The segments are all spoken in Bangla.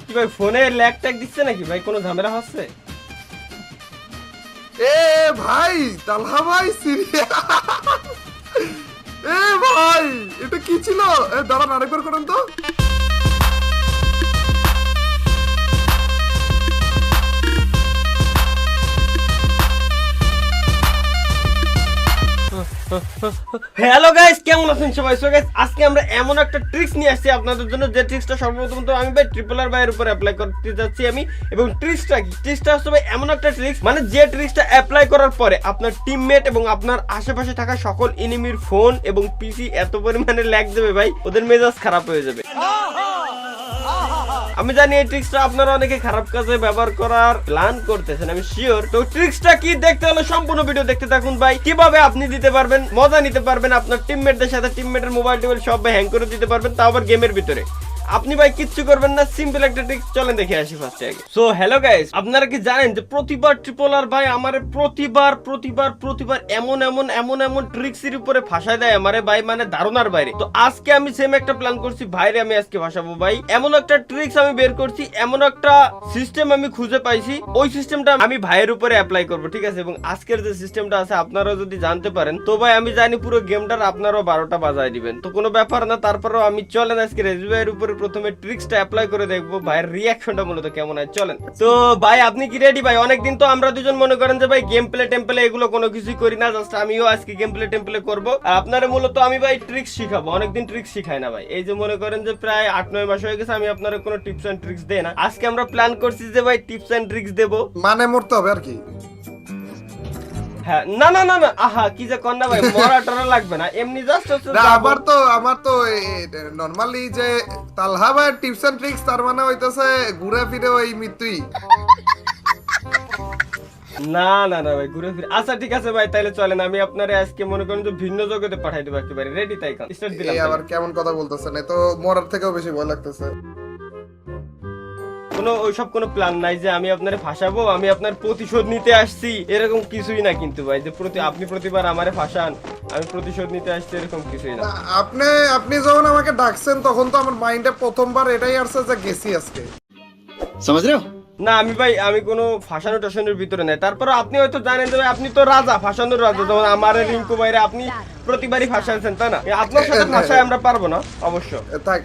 কি ভাই ফোনে ল্যাগ ট্যাগ দিচ্ছে নাকি ভাই, কোনো ঝামেলা হচ্ছে? এ ভাই তালহা ভাই এ ভাই এটা কি ছিল? দাঁড়ান আরেকবার করেন তো। হ্যালো গাইস, কেমন আছেন সবাই? সো গাইস আজকে আমরা এমন একটা ট্রিক্স নিয়ে আসছি আপনাদের জন্য, যে ট্রিক্সটা সর্বপ্রথম তো আমি ভাই ট্রিপল আর ভাইয়ের উপর অ্যাপ্লাই করতে যাচ্ছি আমি। এবং ট্রিক্সটা কি? ট্রিক্সটা হচ্ছে ভাই এমন একটা ট্রিক্স, মানে যে ট্রিক্সটা অ্যাপ্লাই করার পরে আপনার টিমমেট এবং আপনার আশেপাশে থাকা সকল এনিমির ফোন এবং পিসি এত পরিমাণে ল্যাগ দেবে ভাই, ওদের মেজাজ খারাপ হয়ে যাবে। আমি জানি এই ট্রিক্সটা আপনারা অনেকে খারাপ কাজে ব্যবহার করার প্ল্যান করতেছেন, আমি শিওর। তো ট্রিক্সটা কি দেখতে হলে সম্পূর্ণ ভিডিও দেখতে থাকুন ভাই। কিভাবে আপনি দিতে পারবেন, মজা নিতে পারবেন আপনার টিমমেটদের সাথে, টিমমেটের মোবাইল টোবাইল সব ভাই হ্যাং করে দিতে পারবেন, তাও আবার গেমের ভিতরে। আপনি ভাই কিচ্ছু করবেন না, সিম্পল একটা ট্রিক্স, চলেন দেখে আসি ফার্স্টে আগে। সো হ্যালো গাইস, আপনারা কি জানেন যে প্রতিবার ট্রিপল আর ভাই আমারে প্রতিবার এমন ট্রিক্সের উপরে ফাঁসায় দেয় আমারে ভাই, মানে ধারণার বাইরে। তো আজকে আমি সেম একটা প্ল্যান করছি ভাইরে, আমি আজকে ফাঁসাবো ভাই। এমন একটা ট্রিক্স আমি বের করছি, এমন একটা সিস্টেম আমি খুঁজে পাইছি, ওই সিস্টেমটা আমি ভাইয়ের উপরে অ্যাপ্লাই করবো, ঠিক আছে? এবং আজকের যে সিস্টেমটা আছে আপনারাও যদি জানতে পারেন তো ভাই আমি জানি পুরো গেমটার আপনারাও 12টা বাজায় দিবেন, তো কোনো ব্যাপার না। তারপরেও আমি চলেন আজকে রেজু ভাইয়ের উপরে প্রথমে ট্রিক্সটা অ্যাপ্লাই করে দেখবো ভাইয়ের রিয়াকশনটা মূলত কেমন হয়। চলেন। তো ভাই আপনি কি রেডি ভাই? অনেকদিন তো আমরা দুজন মনে করেন যে ভাই গেম প্লে টেম্পলে এগুলো কোনো কিছুই করি না, জাস্ট আমিও আজকে গেম প্লে টেম্পলে করবো। আর আপনারা মূলত আমি ভাই ট্রিক্স শিখাবো, অনেকদিন ট্রিক্স শিখাই না ভাই। এই যে মনে করেন যে প্রায় 8-9 মাস হয়ে গেছে আমি আপনারা কোনো টিপস এন্ড ট্রিক্স দেই না। আজকে আমরা প্ল্যান করছি যে ভাই টিপস এন্ড ট্রিক্স দেবো, মানে মরতে হবে আর কি। হ্যাঁ না না না না, আহা কি যে কন্যা ভাই, মরা টরা লাগবে না, এমনি জাস্ট হচ্ছে আমার তো নরমালি যে তালহা ভাই টিপস এন্ড ট্রিক্স, তার মানে হইতাছে ঘুরে ফিরে ওই মৃত্যুই। না না না ভাই ঘুরে ফিরে। আচ্ছা ঠিক আছে ভাই, তাহলে চলেন আমি আপনারে আজকে মনে করেন যে ভিন্ন জগতে পাঠাই দেবো একেবারে। রেডি? তাই কারণ স্টার্ট দিলাম। এই আবার কেমন কথা বলতেছেন? এ তো মরার থেকেও বেশি ভয় লাগতেছে। কোনো ওইসব কোনো প্ল্যান নাই যে আমি আপনারে ফাঁসাবো, আমি আপনার প্রতিশোধ নিতে আসছি, এরকম কিছুই না কিন্তু ভাই। যে আপনি প্রতিবার আমারে ফাঁসান, আমি প্রতিশোধ নিতে আসছি, এরকম কিছুই না। আপনি যখন আমাকে ডাকছেন তখন তো আমার মাইন্ডে প্রথমবার এটাই আসছে যে গেছি আজকে। समझ रहे हो? না আমি ভাই আমি কোনো ফাঁসানো টাসানোর ভিতরে নাই। তারপরে আপনি হয়তো জানেন যে ভাই আপনি তো রাজা, ফাঁসানোর রাজা। যেমন আমার রিঙ্কু ভাইরে আপনি প্রতিবারই ফাঁসাইছেন, তাই না? আপনার সাথে ফাঁসায় আমরা পারবো না অবশ্য। থাক,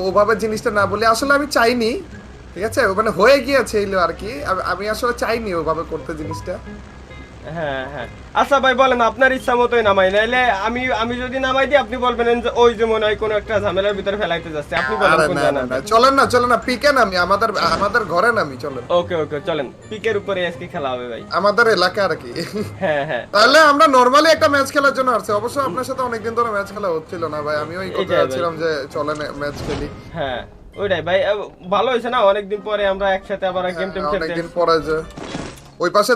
ওভাবে জিনিসটা না বলি, আসলে আমি চাইনি, ঠিক আছে? মানে হয়ে গিয়েছে এলো আর কি। আমি আসলে চাইনি ওভাবে করতে জিনিসটা। হ্যাঁ হ্যাঁ আচ্ছা ভাই বলেন, আপনার ইচ্ছা মতোই নামাই, নাইলে আমি যদি নামাই দিই আপনি বলবেন যে ওই যে মনে হয় কোনো একটা ঝামেলার ভিতরে ফেলাইতে যাচ্ছে। আপনি বলেন কোন জায়গা। চলেন না পিকে নামি, আমাদের ঘরে নামি, চলেন। ওকে ওকে চলেন, পিকের উপরে আজকে খেলা হবে ভাই, আমাদের এলাকা আর কি। হ্যাঁ হ্যাঁ তাহলে আমরা নরমালি একটা ম্যাচ খেলার জন্য আসছি। অবশ্য আপনার সাথে অনেকদিন ধরে ম্যাচ খেলা হচ্ছিল না ভাই, আমি ওই কথা বলছিলাম যে চলেন ম্যাচ খেলি। হ্যাঁ ওইটাই ভাই, ভালো হয়েছে না অনেকদিন পরে আমরা একসাথে আবার গেম টেম খেলতে। অনেকদিন পরে যে ওই পাশে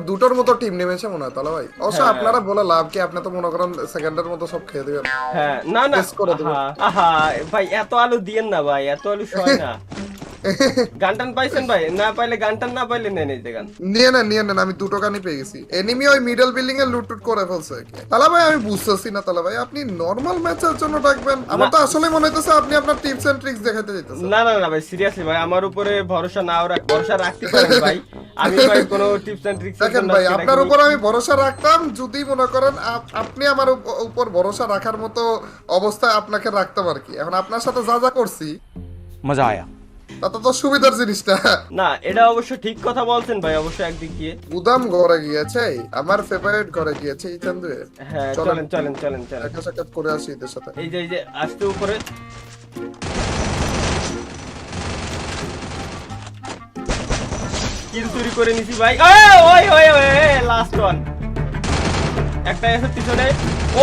দুটোর মতো টিম নেমেছে মনে হয় তাহলে ভাই। অবশ্য আপনারা বলে লাভ কি, আপনি তো মনে করেন সেকেন্ডের মতো সব খেয়ে দিবেন। হ্যাঁ না না আহা ভাই এত আলু দিয়েন না ভাই, এত আলু সয় না। গানটান পাইছেন ভাই? না পাইলে গানটান, না পাইলে নেন এই যে গান। নিয়ে নেন আমি দুটো গানই পেয়ে গেছি। এনিমি ওই মিডল বিল্ডিং এ লুট করে ফেলছে। তালা ভাই আমি বুঝতেছি না, তালা ভাই আপনি নরমাল ম্যাচের জন্য ডাকবেন? আমার তো আসলে মনে হইতেছে আপনি আপনার টিপস এন্ড ট্রিক্স দেখাতে যাইতেছেন। না না না ভাই সিরিয়াসলি ভাই, আমার উপরে ভরসা ভরসা রাখতে পারেন ভাই। আমি ভাই কোনো টিপস এন্ড ট্রিক্স দেখেন ভাই, আপনার উপর আমি ভরসা রাখতাম যদি মনে করেন আপনি আমার উপর ভরসা রাখার মতো অবস্থায় আপনাকে রাখতাম আর কি। এখন আপনার সাথে যা করছি मजा आया। তাতে তো সুবিধার জিনিসটা না, এটা অবশ্য ঠিক কথা বলছেন ভাই, অবশ্য একদিক দিয়ে। উদাম ঘরে গিয়েছে, আমার ফেভারিট ঘরে গিয়েছে এই চান্দুয়ে। হ্যাঁ চলেন চলেন চলেন চলেন একটা সাক্ষাৎ করে আসি এদের সাথে। এই যে আসতে উপরে কিল চুরি করে নিছি ভাই। ওই ওই ওই লাস্ট ওয়ান একটা এসে পিছনে।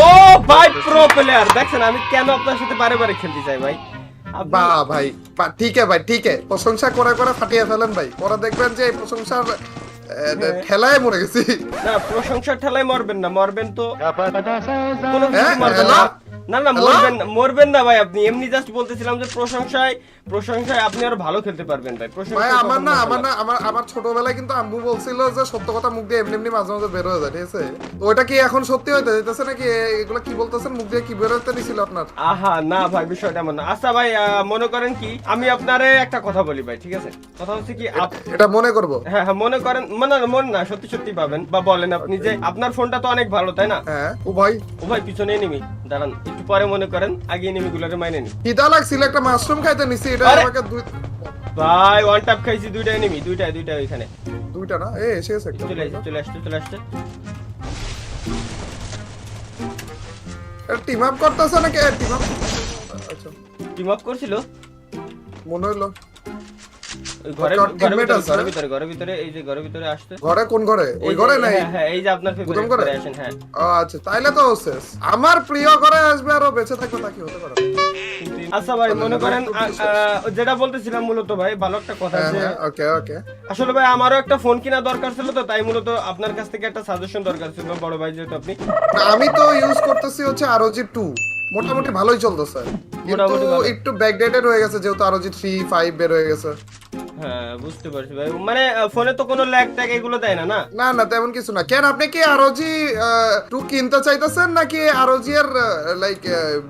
ও ভাই প্রো প্লেয়ার, দেখছেন আমি কেন আপনার সাথে বারে বারে খেলতে চাই ভাই। বাহ ভাই, ঠিক ভাই, ঠিক প্রশংসা করে ফাটিয়ে ফেলেন ভাই। পরে দেখবেন যে এই প্রশংসার ঠেলায় মরে গেছি। না প্রশংসার ঠেলায় মরবেন না, মরবেন তো কোনো কিছু মরবেন না। না না, মরবেন না ভাই আপনি, এমনি জাস্ট বলতেছিলাম যে প্রশংসায় আপনি আরো ভালো খেলতে পারবেন ভাই। ভাই আমার ছোটবেলায় কিন্তু আম্মু বলছিল যে সত্য কথা মুখ দিয়ে এমনি মাঝে মাঝে বের হয়ে যায়, ঠিক আছে? তো ওটা কি এখন সত্যি হইতে যাইতেছে নাকি? এগুলো কি বলতেছেন, মুখ দিয়ে কি বের হতে দিছিল আপনার? আহা না ভাই, বিষয়টা এমন না। আচ্ছা ভাই, মনে করেন কি আমি আপনারে একটা কথা বলি ভাই, ঠিক আছে? কথা হচ্ছে কি এটা মনে করব। হ্যাঁ মনে করেন, মনে না, সত্যি পাবেন বা বলেন আপনি যে আপনার ফোনটা তো অনেক ভালো, তাই না? হ্যাঁ। ও ভাই পিছনে এনিমি, দাঁড়ান একটু পরে মনে করেন, আগে এনিমি গুলোরে মাইনে নি। খিদা লাগছিল, একটা মাশরুম খাইতে নিছি, এটা আমাকে ভাই ওয়ান ট্যাপ খাইছি, দুইটা এনিমি, দুইটা ওইখানে। দুইটা না, এসে গেছে একটা। চলে আসছে। টিম আপ করতেছ নাকি? টিম আপ, আচ্ছা টিম আপ করছিল মনে হলো। ঘরের ভিতরে এই যে ঘরের ভিতরে আসছে। ঘরে কোন ঘরে? ওই ঘরে নাই? হ্যাঁ এই যে আপনার ফেভারিট ঘরে আসেন। হ্যাঁ আচ্ছা, তাইলে তো শেষ। আমার প্রিয় ঘরে আসবে আর ও বেঁচে থাকবে, তা কি হতে পারে? আচ্ছা ভাই, মনে করেন যেটা বলতেছিলাম মূলত ভাই, ভালো একটা কথা আছে। ওকে আসলে ভাই আমারও একটা ফোন কিনা দরকার ছিল, তো তাই মূলত আপনার কাছ থেকে একটা সাজেশন দরকার ছিল, বড় ভাই যেহেতু আপনি। আমি তো ইউজ করতেছি হচ্ছে ROG 2, মোটামুটি ভালোই চলতেছে, কিন্তু একটু ব্যাকডেটেড হয়ে গেছে যেহেতু ROG 3, 5 বের হয়ে গেছে। হ্যাঁ বুঝতে পারছি ভাই, মানে ফোনে তো কোনো ল্যাগ ট্যাগ এগুলো দেয় না? না তেমন কিছু না। কেন আপনি কি ROG 2 কিনতে চাইতেছেন নাকি ROG এর লাইক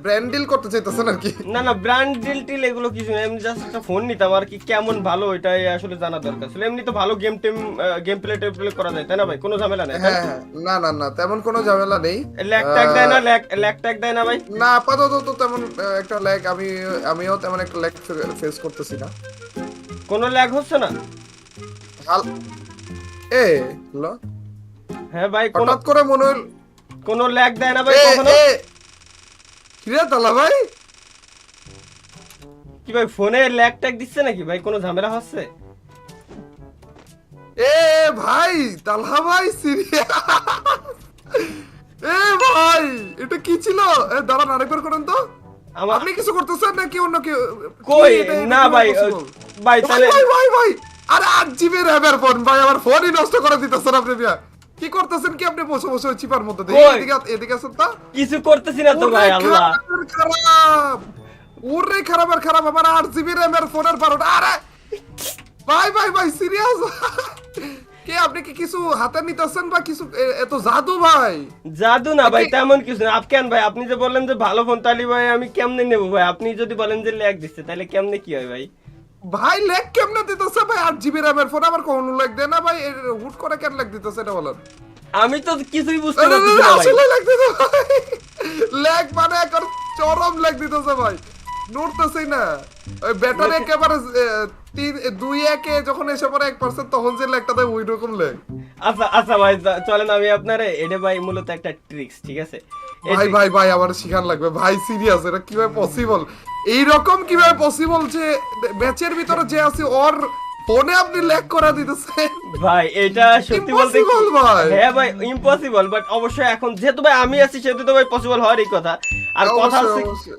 ব্র্যান্ড ডিল করতে চাইতেছেন আর কি? না ব্র্যান্ড ডিল টিল এগুলো কিছু না, এমনি জাস্ট একটা ফোন নিতাম আর কি, কেমন ভালো এটাই আসলে জানা দরকার ছিল। এমনি তো ভালো গেম প্লে করা যায়, তাই না ভাই? কোনো ঝামেলা নেই। হ্যাঁ না তেমন কোনো ঝামেলা নেই। ল্যাগ ট্যাগ দেয় না? ল্যাগ ট্যাগ দেয় না ভাই? না আপাতত তো তেমন একটা ল্যাগ আমিও তেমন একটা ল্যাগ ফেস করতেছি না। কোনো ল্যাগ হচ্ছে না? হ্যালো, হ্যাঁ ভাই, হঠাৎ করে মনে হল কোনো ল্যাগ দেয় না ভাই কখনো? কি রে তালা ভাই, কি ভাই ফোনে ল্যাগ ট্যাগ দিচ্ছে নাকি ভাই? কোনো ঝামেলা হচ্ছে? ভাই তালহা ভাই সিরিয়াস, ভাই এটা কি ছিল? দাঁড়ান আরেকবার করেন তো। আপনি কিছু করতেছেন নাকি অন্য কেউ? কই না ভাই, তাহলে ভাই আরে 8 GB র‍্যামের ফোন ভাই, আমার ফোনই নষ্ট করে দিতেছেন আপনি। কি করতেছেন কি আপনি? বসে বসে চিপার মধ্যে এদিকে আসেন তো। কিছু করতেছি না তো ভাই। আল্লাহ খারাপ, ওরে খারাপ আমার 8 GB র‍্যামের ফোনের 12টা। আরে ভাই সিরিয়াস কে? আপনি কি কিছু হাতে নিতেছেন বা কিছু? এত জাদু ভাই? জাদু না ভাই, তেমন কিছু না। আপনি ভাই, আপনি যে বললেন যে ভালো ফোন, তাহলে ভাই আমি কেমনে নেব ভাই? আপনি যদি বলেন যে ল্যাগ দিচ্ছে, তাহলে কেমনে কি হয় ভাই? ভাই ল্যাগ কেমনে দিতেছে ভাই? 8 GB র‍্যামের ফোন আমার কোনো ল্যাগ দেয় না ভাই। হুট করে কেন ল্যাগ দিতেছে এটা বলেন? আমি তো কিছুই বুঝতে পারছি না ভাই। আসলে ল্যাগ দিতেছে ভাই, ল্যাগ মানে এখন চরম ল্যাগ দিতেছে ভাই, নড়তেছেই না। ওই ব্যাটারি একেবারে 2-1 যখন এসে পড়ে 1% তখন যে ল্যাগটা দেয় ওই রকম ল্যাগ। আচ্ছা ভাই, চলেন আমি আপনারে এটা ভাই মূলত একটা ট্রিক্স, ঠিক আছে? ভাই আমার শিখান লাগবে ভাই, সিরিয়াস। এটা কিভাবে পসিবল? এই রকম কিভাবে পসিবল যে ম্যাচের ভিতরে যে আছে ওর ফোনে আপনি ল্যাগ করে দিতেছেন? ভাই এটা সত্যি বলতে হ্যাঁ ভাই ইম্পসিবল, বাট অবশ্যই এখন যেহেতু ভাই আমি আছি সেহেতু তো ভাই পসিবল হওয়ারই কথা। আর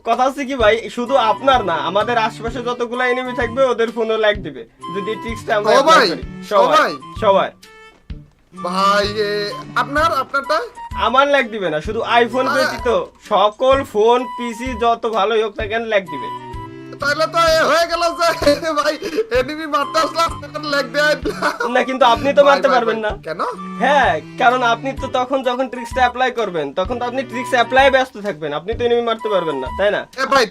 কথা হচ্ছে কি ভাই, শুধু আপনার না, আমাদের আশেপাশে যতগুলো এনিমি থাকবে ওদের ফোনও ল্যাগ দিবে যদি ট্রিক্সটা আমরা অ্যাপ্লাই করি। সবাই ভাই আপনারটা আমার ল্যাগ দিবে না, শুধু আইফোন ব্যতীত সকল ফোন পিসি যত ভালোই হোক না কেন ল্যাগ দিবে। তাহলে তো হয়ে গেল যে ভাই এনিমি মারতে আসলাম ল্যাগ দেয় না, কিন্তু আপনি তো মারতে পারবেন না। কেন? হ্যাঁ কারণ আপনি তো তখন যখন ট্রিক্সটা অ্যাপ্লাই করবেন তখন তো আপনি ট্রিক্স অ্যাপ্লাই ব্যস্ত থাকবেন, আপনি তো এনিমি মারতে পারবেন না, তাই না? ভাই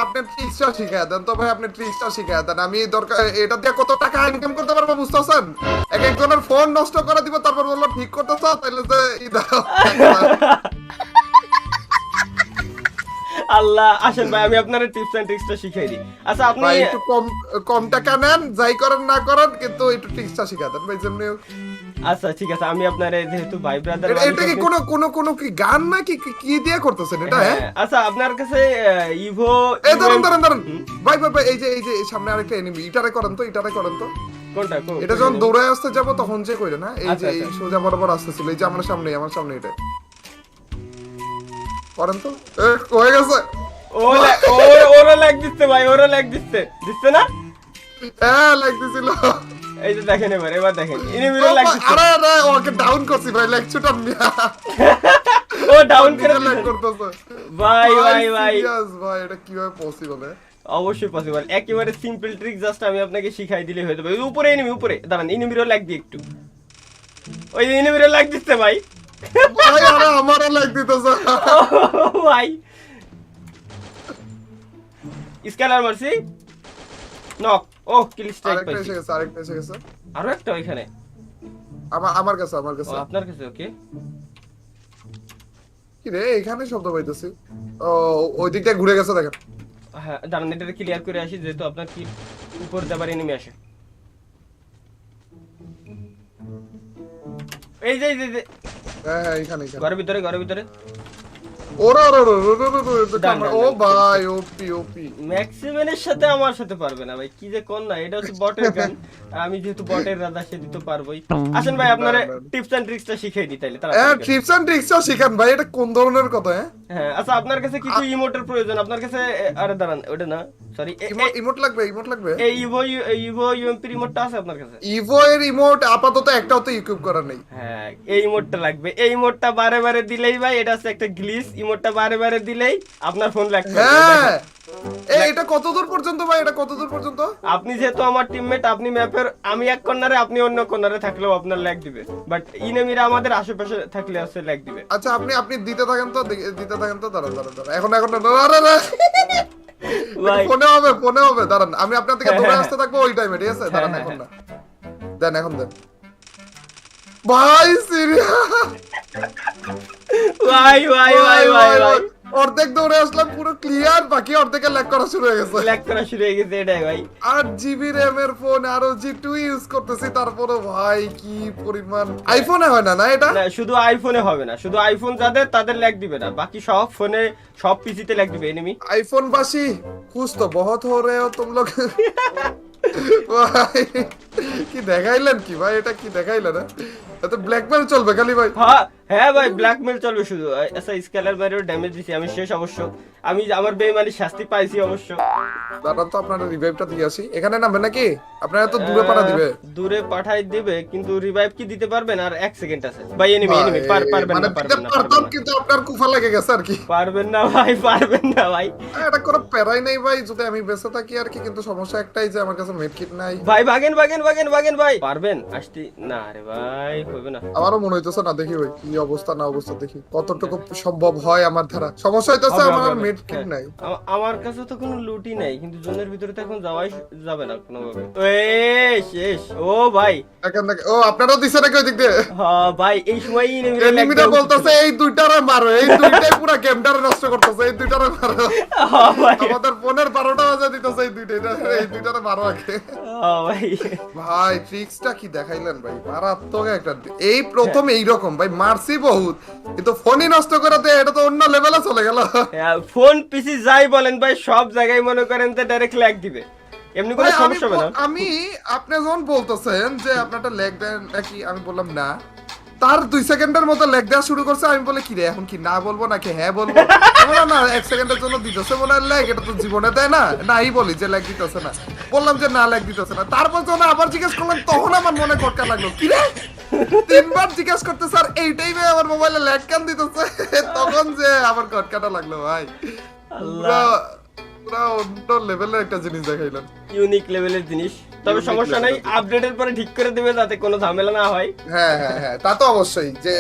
আপনি ট্রিক্সটা শিখায় দেন তো ভাই, আপনি ট্রিক্সটা শিখায় দেন। আমি দরকার এটা দিয়ে কত টাকা ইনকাম করতে পারবো বুঝতেছেন? একজনের ফোন নষ্ট করে দিব, তারপর বললো ঠিক করতে চাও, তাহলে যে আল্লাহ, আসেন ভাই আমি আপনার টিপস এন্ড ট্রিক্সটা শিখাই দিই। আচ্ছা আপনি একটু কম টাকা নেন, যাই করেন না করেন, কিন্তু একটু ট্রিক্সটা শিখা দেন ভাই যেমনি। আচ্ছা ঠিক আছে, আমি আপনার যেহেতু ভাই ব্রাদার, এটা কি কোনো কি গান না কি দিয়ে করতেছেন এটা? হ্যাঁ আচ্ছা আপনার কাছে ইভো দাঁড়ান ভাই এই যে সামনে আরেকটা এনিমি, এটারে করেন তো। কোনটা? এটা যখন দৌড়ায় আসতে যাব তখন যে কইরে না, এই যে এই সোজা বরাবর আসতেছিল, এই যে আমার সামনে এটা করেন তো। হয়ে গেছে। ওরা ল্যাগ দিচ্ছে ভাই, দিচ্ছে না? হ্যাঁ ল্যাগ দিছিল। এই যে দেখেন এবার দেখেন এনিমিরও ল্যাগ দিচ্ছে। আরে ওকে ডাউন করছি ভাই, ল্যাগ ছুটান মিয়া। ও ডাউন করে নিজে lag দিলেন। করতেছে। ভাই ভাই ভাই serious ভাই, এটা কিভাবে পসিবল? অবশ্যই পসিবল, একেবারে সিম্পল ট্রিক, জাস্ট আমি আপনাকে শিখাই দিলে হয়ে যাবে। ওই উপরে এনিমি, উপরে দাঁড়ান, এনিমিরও লাগ দিই একটু, ওই এনিমিরও লাগ দিচ্ছে ভাই। ভাই আরে আমারও লাগ দিতেছে। ও ভাই স্ক্যানার মারছি, নক। ও কিল স্ট্রাইক আরেকটা পাইছি, এসে গেছে, আরেকটা এসে গেছে। আরো একটা ওইখানে। আমার কাছে, আমার ও কাছে। আপনার কাছে, ওকে। কি রে, এখানে শব্দ পাইতেছি। ও ওই দিকটা ঘুরে গেছে দেখেন। হ্যাঁ দাঁড়ান, এটা ক্লিয়ার করে আসি, যেহেতু আপনার কি উপর দেবার এনিমি আসে। এই যে হ্যাঁ হ্যাঁ, এখানে এখানে। ঘরের ভিতরে, ঘরের ভিতরে। ওরে ওরে ওরে ওরে ওরে ওরে, এটা ডান, আমার- ডান, ও ডান। ভাই, ওপি ওপি। ম্যাক্সিমেনের সাথে আমার সাথে পারবে না ভাই, কি যে কোন না, এটা হচ্ছে বটের গান, আর আমি যেহেতু বটের রাজা, সে দিতে পারবোই। আসেন ভাই, আপনারা না, না। টিপস এন্ড ট্রিক্সটা শিখিয়ে দিই তাইলে হ্যাঁ, তাড়াতাড়ি করে। ট্রিপস এন্ড ট্রিক্সও শিখান ভাই, এটা কোন ধরনের কথা? হ্যাঁ, হ্যাঁ আচ্ছা, আপনার কাছে কিছু ইমোটের প্রয়োজন, আপনার কাছে আরে দাঁড়ান, ওটা না, সরি, ইমোট লাগবে, ইমোট লাগবে। এই ইভো ইউএমপি রিমোটটা আছে আপনার কাছে? ইভো এর ইমোট আপাতত একটাও তো ইকুইপ করা নেই। হ্যাঁ এই ইমোটটা লাগবে, এই ইমোটটা বারে বারে দিলেই ভাই, এটা হচ্ছে একটা গ্লিচ, ইমোটটা বারে বারে দিলেই আপনার ফোন লাগবে। হ্যাঁ, এটা কতদূর পর্যন্ত ভাই, এটা কতদূর পর্যন্ত? আপনি যেহেতু আমার টিমমেট, আপনি ম্যাপের, আমি এক কর্নারে আপনি অন্য কর্নারে থাকলেও আপনার ল্যাগ দিবে, বাট ইনেমিরা আমাদের আশেপাশে থাকলে আছে ল্যাগ দিবে। আচ্ছা, আপনি দিতে থাকেন তো, দিতে থাকেন তো। দাঁড়ান দাঁড়ান দাঁড়ান, এখন আরে রে, ভাই ফোনে হবে দাঁড়ান, আমি আপনার থেকে দৌড়ে হ্যাঁ, আসতে থাকবো ওই টাইমে, ঠিক আছে? দাঁড়ান, হ্যাঁ, এখন না, দেন এখন দেন ভাই, সিরিয়াস ভাই ভাই ভাই ভাই ভাই অর্ধেক দৌড়ে আসলাম পুরো ক্লিয়ার, বাকি অর্ধেকে ল্যাগ করা শুরু হয়ে গেছে। ল্যাগ করা শুরু হয়ে গেছে, এটাই ভাই। 8 GB RAM এর ফোন, আরো G2 ইউজ করতেছি, তারপরে ভাই কি পরিমাণ। আইফোনে হয় না না এটা? না শুধু আইফোনে হবে না, শুধু আইফোন যাদের তাদের ল্যাগ দিবে না, বাকি সব ফোনে, সব পিসিতে ল্যাগ দিবে এনিমি। आईफोन बासी खुश तो बहुत हो रहे हो तुम लोग। ভাই কি দেখাইলেন কি ভাই, এটা কি দেখাইলেন? এত ব্ল্যাকমেল চলবে খালি ভাই? হ্যাঁ হ্যাঁ ভাই, ব্ল্যাকমেল চলবে শুধু। আচ্ছা স্কেলার বাইরেও ড্যামেজ দিছি আমি, শেষ অবশ্য, আমি আমার বেইমানির শাস্তি পাইছি অবশ্য। দাঁড়ান তো, আপনারা রিভাইভটা দিয়ে আসি। এখানে নামবে নাকি? আপনারা তো দূরে পাঠা দিবে। দূরে পাঠাই দিবে, কিন্তু রিভাইভ কি দিতে পারবেন? আর 1 সেকেন্ড আছে ভাই। এনিমি পারবেন মানে না, দিতে পারবেন না, পারতাম, পারবেন না। কিন্তু আপনার কুফা লেগে গেছে আর কি। পারবেন না ভাই, পারবেন না ভাই। এটা কোনো প্যারাই নেই ভাই, যদি আমি বেঁচে থাকি আর কি, কিন্তু সমস্যা একটাই যে আমার কাছে মেডকিট নাই। ভাই ভাগেন ভাগেন ভাগেন ভাগেন ভাই। পারবেন আসতে না রে ভাই, হবে না। আমারও মনে হইতেছে না, দেখি ভাই কি অবস্থা না অবস্থা, দেখি কতটুকু সম্ভব হয় আমার দ্বারা। সমস্যা হইতেছে হবে, আমার হবে, মেডকিট হ্যাঁ। নাই। আমার কাছে তো কোনো লুটই নাই, কিন্তু জোনের ভিতরে তো এখন যাওয়াই যাবে না কোনোভাবে। এই শেষ। ও ভাই এখান থেকে ও আপনারাও দিছে নাকি ওই দিক দিয়ে? হ্যাঁ ভাই, এই সময় এনিমিরা বলতেছে এই দুইটারে মারো, এই দুইটাই পুরো গেমটারে নষ্ট করতেছে, এই দুইটারে মারো। হ্যাঁ ভাই, আমাদের ফোনের 12টা বাজে দিতেছে, এই দুইটারে মারো আগে। হ্যাঁ ভাই। ভাই ট্রিক্সটা কি দেখাইলেন ভাই, মারাত্মক একটা। এই প্রথম এইরকম ভাই, মারছি বহুত, কিন্তু ফোনই নষ্ট করে দেয়, এটা তো অন্য লেভেলে চলে গেল। ফোন পিসি যাই বলেন ভাই, সব জায়গায় মনে করেন তো ডাইরেক্ট ল্যাগ দিবে, এমনি কোনো ভাই, সমস্যা হবে না। আপনি যখন বলতেছেন যে আপনারটা লেগ দেন নাকি, আমি বললাম না, তার 2 সেকেন্ডের মতো লেগ দেওয়া শুরু করছে। আমি বলে কি রে, এখন কি না বলবো নাকি হ্যাঁ বলবো? বলে না, 1 সেকেন্ডের জন্য দিতেছে মনে হয় লেগ, এটা তো জীবনে দেয় না, নাই বলি যে লেগ দিতেছে না, বললাম যে না লেগ দিতেছে না। তারপর যখন আবার জিজ্ঞেস করলাম, তখন আমার মনে কটকা লাগলো, কি রে 3বার জিজ্ঞেস করতে স্যার এই টাইমে আমার মোবাইলে লেগ কেন দিতেছে, তখন যে আমার কটকাটা লাগলো ভাই। আল্লাহ, পুরো অন্য লেভেলের একটা জিনিস দেখাইলাম। ইউনিক লেভেলের জিনিস, তবে Unique সমস্যা নাই, level-এর। আপডেটের পরে ঠিক করে দেবে যাতে কোনো ঝামেলা না হয়। হ্যাঁ হ্যাঁ হ্যাঁ, তা তো অবশ্যই, যে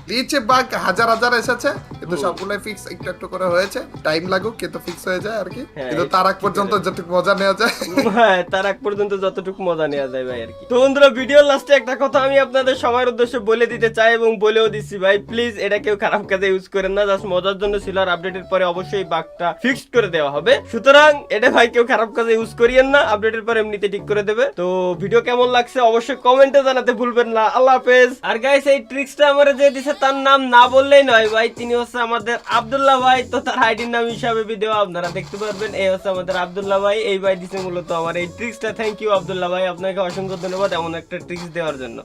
গ্লিচ বাগ হাজার হাজার এসেছে, কিন্তু সবগুলো ফিক্স একটু একটু করে হয়েছে, টাইম লাগুক কিন্তু ফিক্স হয়ে যায় আর কি। হ্যাঁ, কিন্তু তার আগ পর্যন্ত যতটুকু মজা নেওয়া যায়। হ্যাঁ, তার আগ পর্যন্ত যতটুকু মজা নেওয়া যায় ভাই আর কি। তো বন্ধুরা, ভিডিওর লাস্টে একটা কথা আমি আপনাদের সবার উদ্দেশ্যে বলে দিতে চাই, এবং বলেও দিচ্ছি ভাই, প্লিজ এটা কেউ খারাপ কাজে ইউজ করেন না, জাস্ট মজার জন্য ছিল, আর আপডেটের পরে অবশ্যই বাগটা ফিক্সড করে দেওয়া হবে। সুতরাং এটা ভাই কেউ খারাপ কাজে ইউজ করিয়েন না, আপডেটের পরে এমনিতে ঠিক করে দেবে। তো ভিডিও কেমন লাগছে অবশ্যই কমেন্টে জানাতে ভুলবেন না। আল্লাহ হাফেজ। আর গাইস, এই ট্রিক্সটা আমারে যে দিছে তার নাম না বললেই নয় ভাই, তিনি হচ্ছে আমাদের আব্দুল্লাহ ভাই। তো তার আইডির নাম হিসাবে ভিডিও আপনারা দেখতে পারবেন। এই হচ্ছে আমাদের আব্দুল্লাহ ভাই, এই ভাই দিছে মূলত আমার এই ট্রিক্সটা। থ্যাংক ইউ আব্দুল্লাহ ভাই, আপনাকে অসংখ্য ধন্যবাদ এমন একটা ট্রিক্স দেওয়ার জন্য।